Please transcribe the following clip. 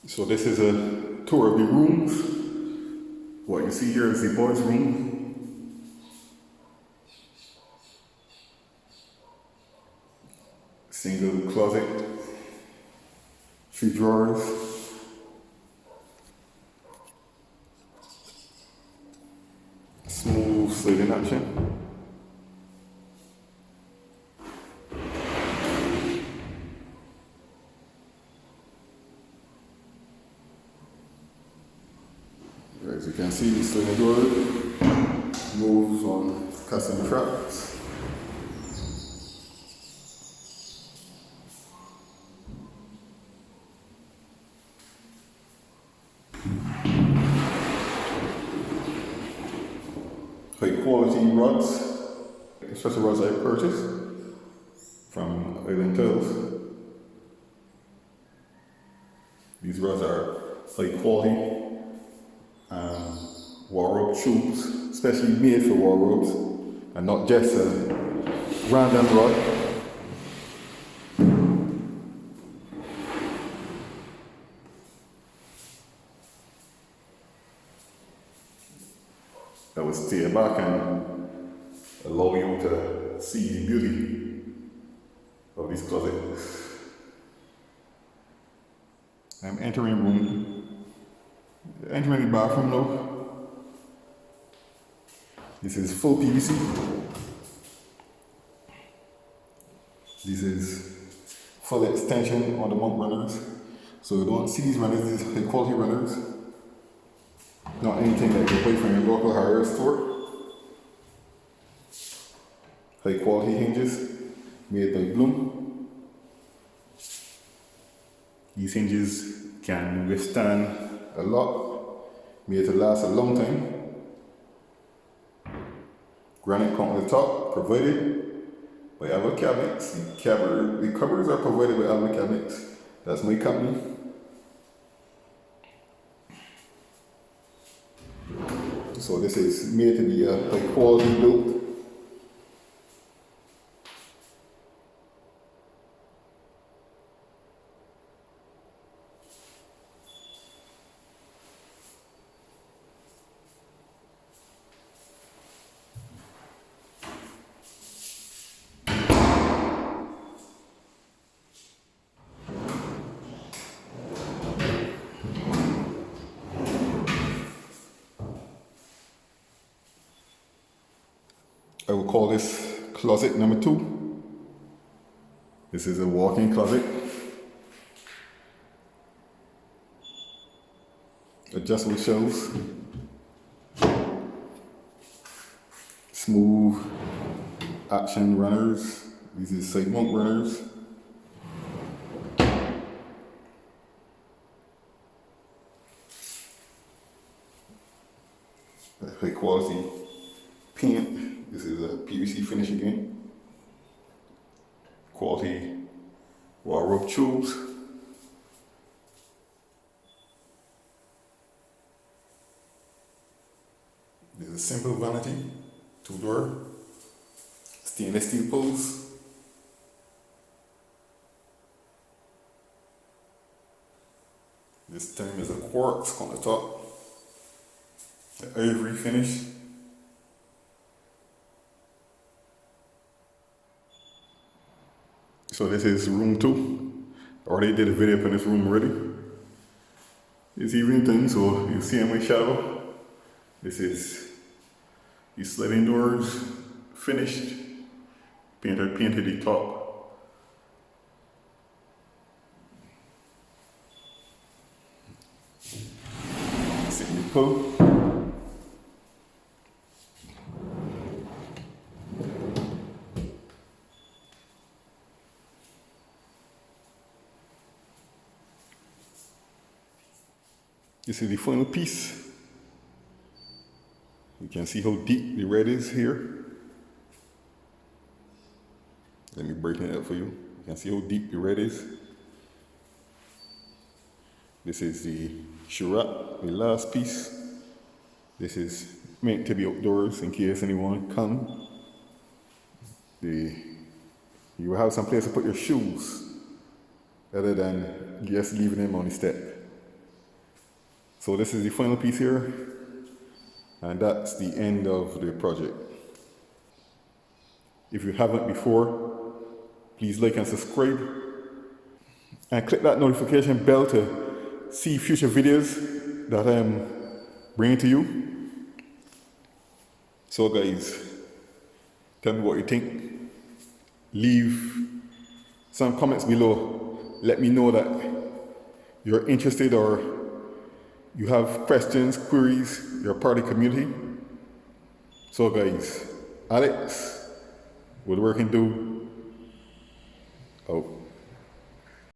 So this is a tour of the rooms. What you see here is the boys' room. Single closet, 3 drawers, smooth sliding action. As you can see, the sliding door moves on custom tracks. High quality rods, especially rods I purchased from Island Tales. These rods are high quality wardrobe tubes, especially made for wardrobes, and not just a random rod. That will stay back and allow you to see the beauty of this closet. I'm entering the bathroom now. This is full PVC. This is full extension on the mount runners. So you don't see these runners, these high quality runners. Not anything that you buy from your local hardware store. High quality hinges made by Bloom. These hinges can withstand a lot, made to last a long time. Granite countertop provided by Alva Cabinets. The covers are provided by Alva Cabinets. That's my company. So this is made to be a high quality build. I will call this closet number 2. This is a walk-in closet. Adjustable shelves. Smooth action runners. These are side mount runners. High quality paint. This is a PVC finish again. Quality wardrobe tubes. This is a simple vanity, 2-door, stainless steel posts. This time is a quartz countertop, the ivory finish. So this is room 2. I already did a video for this room already. It's evening time, so you see in my shadow. This is the sliding doors, finished, painted the top. Sitting in the pull. This is the final piece. You can see how deep the red is here. Let me break it up for you. You can see how deep the red is. This is the Shirat, the last piece. This is meant to be outdoors in case anyone come. You will have some place to put your shoes other than just leaving them on the step. So this is the final piece here, and that's the end of the project. If you haven't before, please like and subscribe, and click that notification bell to see future videos that I'm bringing to you. So guys, tell me what you think. Leave some comments below. Let me know that you're interested or you have questions, queries, you're part of the community. So guys, Alex, Woodworking Dude, out.